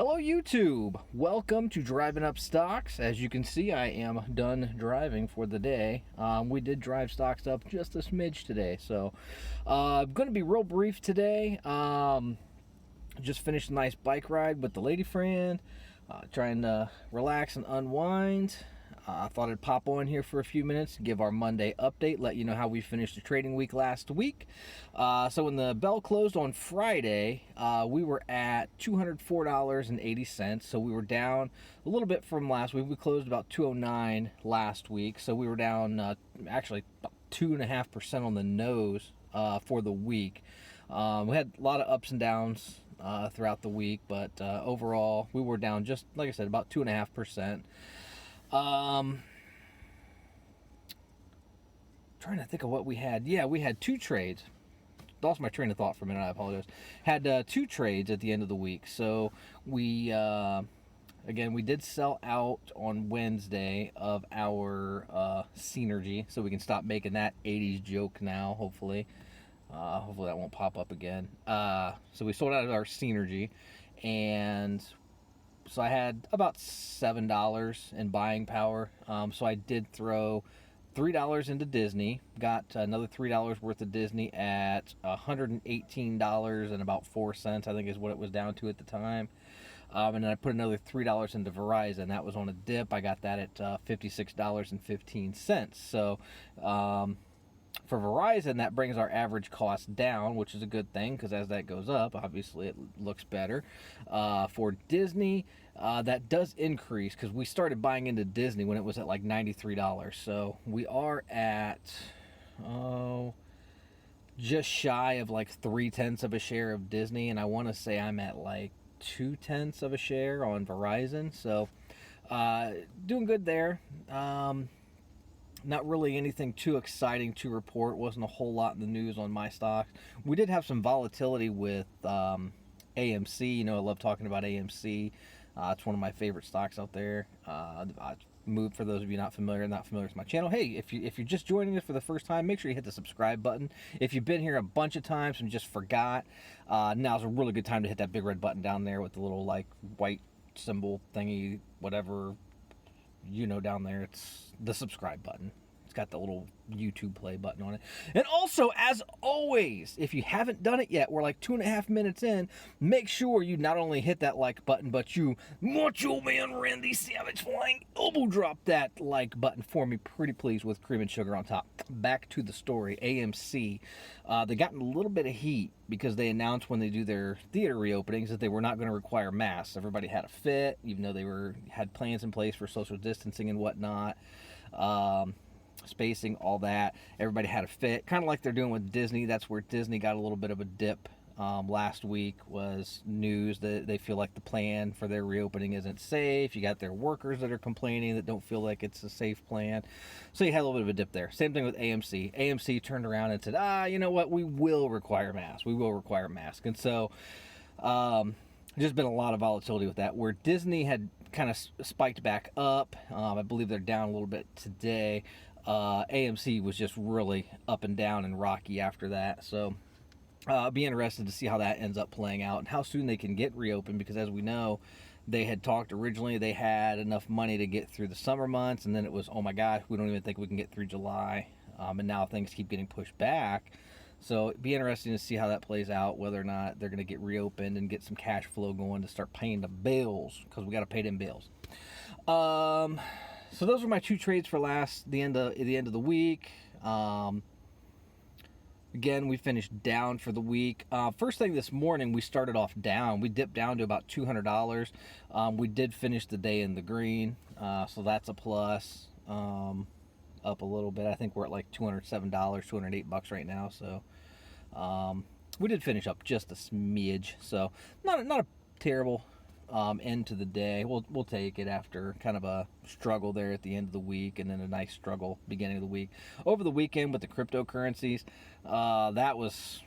Hello YouTube! Welcome to Driving Up Stocks. As you can see, I am done driving for the day. We did drive stocks up just a smidge today, so I'm going to be real brief today. Just finished a nice bike ride with the lady friend, trying to relax and unwind. I thought I'd pop on here for a few minutes to give our Monday update, let you know how we finished the trading week last week. So when the bell closed on Friday, we were at $204.80. So we were down a little bit from last week. We closed about 209 last week. So we were down actually about 2.5% on the nose for the week. We had a lot of ups and downs throughout the week, but overall we were down just, like I said, about 2.5%. Trying to think of what we had. Yeah, we had two trades. Lost my train of thought for a minute. I apologize. Had two trades at the end of the week. So we, again, we did sell out on Wednesday of our Synergy, so we can stop making that 80s joke now. Hopefully, hopefully that won't pop up again. So we sold out of our Synergy, and so I had about $7 in buying power. So I did throw $3 into Disney. Got another $3 worth of Disney at $118 and about 4 cents, I think is what it was down to at the time. And then I put another $3 into Verizon. That was on a dip. I got that at $56.15. So for Verizon, that brings our average cost down, which is a good thing, because as that goes up, obviously it looks better. For Disney, that does increase, because we started buying into Disney when it was at like $93. So we are at, just shy of like 0.3 of a share of Disney, and I want to say I'm at like 0.2 of a share on Verizon. So doing good there. Not really anything too exciting to report. Wasn't a whole lot in the news on my stocks. We did have some volatility with AMC. You know, I love talking about AMC. It's one of my favorite stocks out there. For those of you not familiar with my channel, hey, if you're just joining us for the first time, make sure you hit the subscribe button. If you've been here a bunch of times and just forgot, now's a really good time to hit that big red button down there with the little like white symbol thingy, whatever, you know, down there. It's the subscribe button. It's got the little YouTube play button on it. And also, as always, if you haven't done it yet, we're like 2.5 minutes in, make sure you not only hit that like button, but you Macho Man Randy Savage flying elbow drop that like button for me, pretty please, with cream and sugar on top. Back to the story. AMC, they got in a little bit of heat because they announced when they do their theater reopenings that they were not going to require masks. Everybody had a fit, even though they had plans in place for social distancing and whatnot. Spacing, all that. Everybody had a fit, kind of like they're doing with Disney. That's where Disney got a little bit of a dip last week. Was news that they feel like the plan for their reopening isn't safe. You got their workers that are complaining that don't feel like it's a safe plan. So you had a little bit of a dip there. Same thing with AMC. AMC turned around and said, you know what, we will require masks. We will require masks. And so there's been a lot of volatility with that, where Disney had kind of spiked back up. I believe they're down a little bit today. AMC was just really up and down and rocky after that. So I'll be interested to see how that ends up playing out and how soon they can get reopened, because as we know, they had talked originally they had enough money to get through the summer months, and then it was, oh my God, we don't even think we can get through July. And now things keep getting pushed back. So it'd be interesting to see how that plays out, whether or not they're going to get reopened and get some cash flow going to start paying the bills, because we got to pay them bills. So those were my two trades for the end of the week. Again, we finished down for the week. First thing this morning, we started off down. We dipped down to about $200. We did finish the day in the green, so that's a plus. Up a little bit. I think we're at like $207, $208 right now. So we did finish up just a smidge. So not a terrible end to the day. We'll take it after kind of a struggle there at the end of the week, and then a nice struggle beginning of the week. Over the weekend with the cryptocurrencies, that was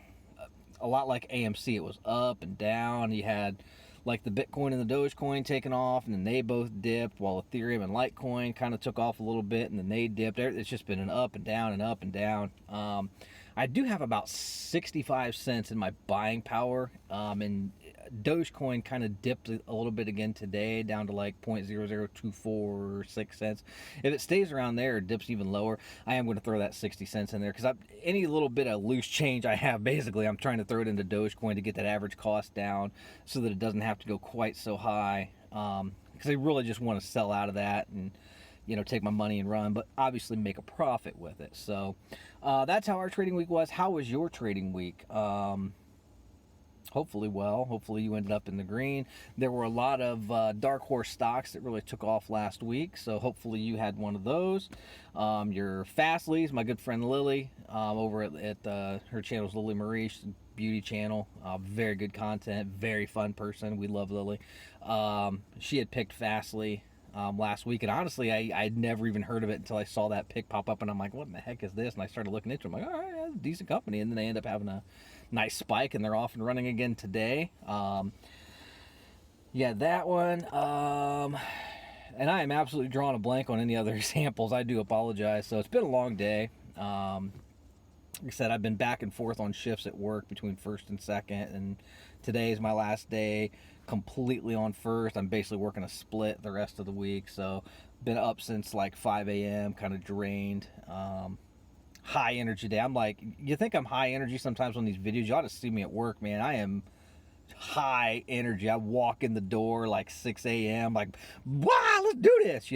a lot like AMC. It was up and down. You had like the Bitcoin and the Dogecoin taking off, and then they both dipped, while Ethereum and Litecoin kind of took off a little bit, and then they dipped. It's just been an up and down and up and down. I do have about 65 cents in my buying power, and Dogecoin kind of dipped a little bit again today, down to like 0.00246 cents. If it stays around there or dips even lower, I am going to throw that 60 cents in there, because any little bit of loose change I have, basically, I'm trying to throw it into Dogecoin to get that average cost down so that it doesn't have to go quite so high. Because I really just want to sell out of that and take my money and run, but obviously make a profit with it. So that's how our trading week was. How was your trading week? Hopefully well. Hopefully you ended up in the green. There were a lot of dark horse stocks that really took off last week, so hopefully you had one of those. Your Fastlys, my good friend Lily, over at her channel's Lily Marie, she's a beauty channel, very good content, very fun person. We love Lily. She had picked Fastly last week, and honestly, I'd never even heard of it until I saw that pick pop up, and I'm like, what in the heck is this? And I started looking into it. I'm like, all right, that's a decent company, and then they end up having a nice spike, and they're off and running again today. Yeah, that one. And I am absolutely drawing a blank on any other examples. I do apologize. So it's been a long day. Like I said, I've been back and forth on shifts at work between first and second, and today is my last day completely on first. I'm basically working a split the rest of the week, so been up since like 5 a.m., kind of drained. High energy day. I'm like, you think I'm high energy sometimes on these videos? You ought to see me at work, man. I am high energy. I walk in the door like 6 a.m. like, wow, let's do this,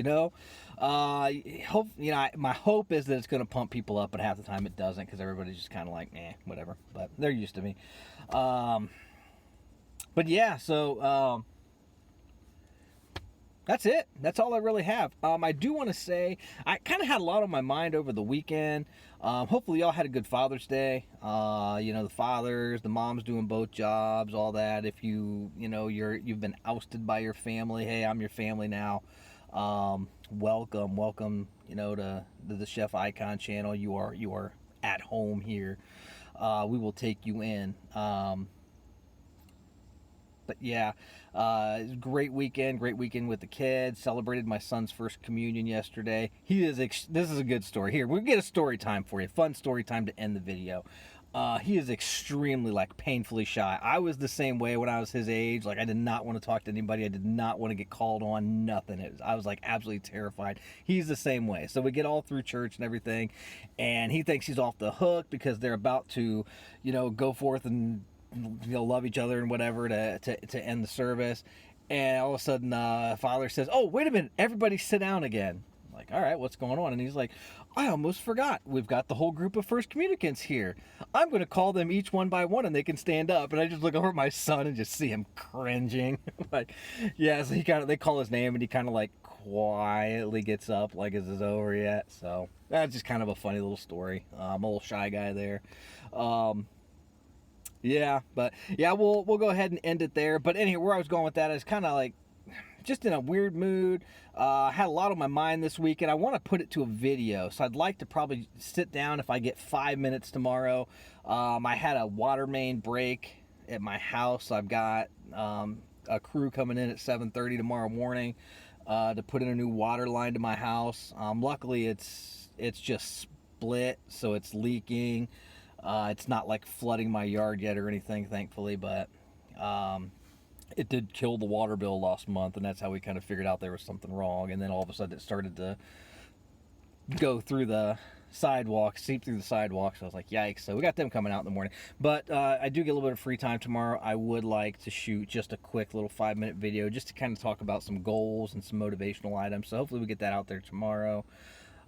my hope is that it's going to pump people up, but half the time it doesn't, because everybody's just kind of like, whatever. But they're used to me. But yeah, so that's it. That's all I really have. I do want to say I kind of had a lot on my mind over the weekend. Hopefully y'all had a good Father's Day. The fathers, the moms doing both jobs, all that. If you've been ousted by your family, hey, I'm your family now. Welcome, to the Chef Icon channel. You are at home here. We will take you in. But yeah, great weekend with the kids. Celebrated my son's first communion yesterday. This is a good story. Here, we'll get a story time for you. Fun story time to end the video. He is extremely, painfully shy. I was the same way when I was his age. I did not want to talk to anybody. I did not want to get called on, nothing. I was, absolutely terrified. He's the same way. So we get all through church and everything, and he thinks he's off the hook because they're about to, go forth and love each other and whatever to end the service. And all of a sudden father says, oh, wait a minute, everybody sit down again. I'm like, all right, what's going on? And he's like, I almost forgot, we've got the whole group of first communicants here. I'm going to call them each one by one, and they can stand up. And I just look over at my son and just see him cringing. So they call his name, and he kind of quietly gets up is this over yet? So that's just kind of a funny little story. I'm a little shy guy there. Yeah, but yeah, we'll go ahead and end it there. But anyway, where I was going with that is kind of just in a weird mood. I had a lot on my mind this week, and I want to put it to a video. So I'd like to probably sit down if I get 5 minutes tomorrow. I had a water main break at my house. I've got a crew coming in at 7:30 tomorrow morning to put in a new water line to my house. Luckily, it's just split, so it's leaking. It's not flooding my yard yet or anything, thankfully, but it did kill the water bill last month, and that's how we kind of figured out there was something wrong. And then all of a sudden it started to go through the sidewalk, seep through the sidewalk. So I was like, yikes. So we got them coming out in the morning. But I do get a little bit of free time tomorrow. I would like to shoot just a quick little 5-minute video just to kind of talk about some goals and some motivational items. So hopefully we get that out there tomorrow.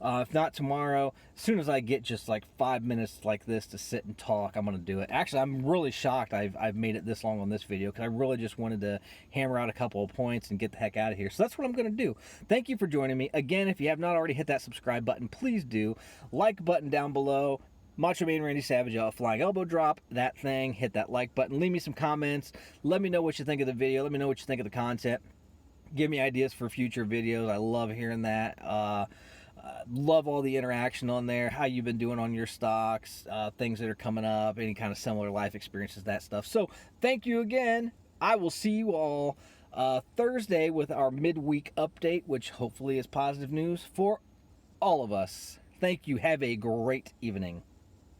If not tomorrow, as soon as I get just 5 minutes like this to sit and talk, I'm going to do it. Actually, I'm really shocked I've made it this long on this video, because I really just wanted to hammer out a couple of points and get the heck out of here. So that's what I'm going to do. Thank you for joining me. Again, if you have not already hit that subscribe button, please do. Like button down below. Macho Man Randy Savage, flying elbow drop, that thing. Hit that like button. Leave me some comments. Let me know what you think of the video. Let me know what you think of the content. Give me ideas for future videos. I love hearing that. Love all the interaction on there, how you've been doing on your stocks, things that are coming up, any kind of similar life experiences, that stuff. So thank you again. I will see you all Thursday with our midweek update, which hopefully is positive news for all of us. Thank you. Have a great evening.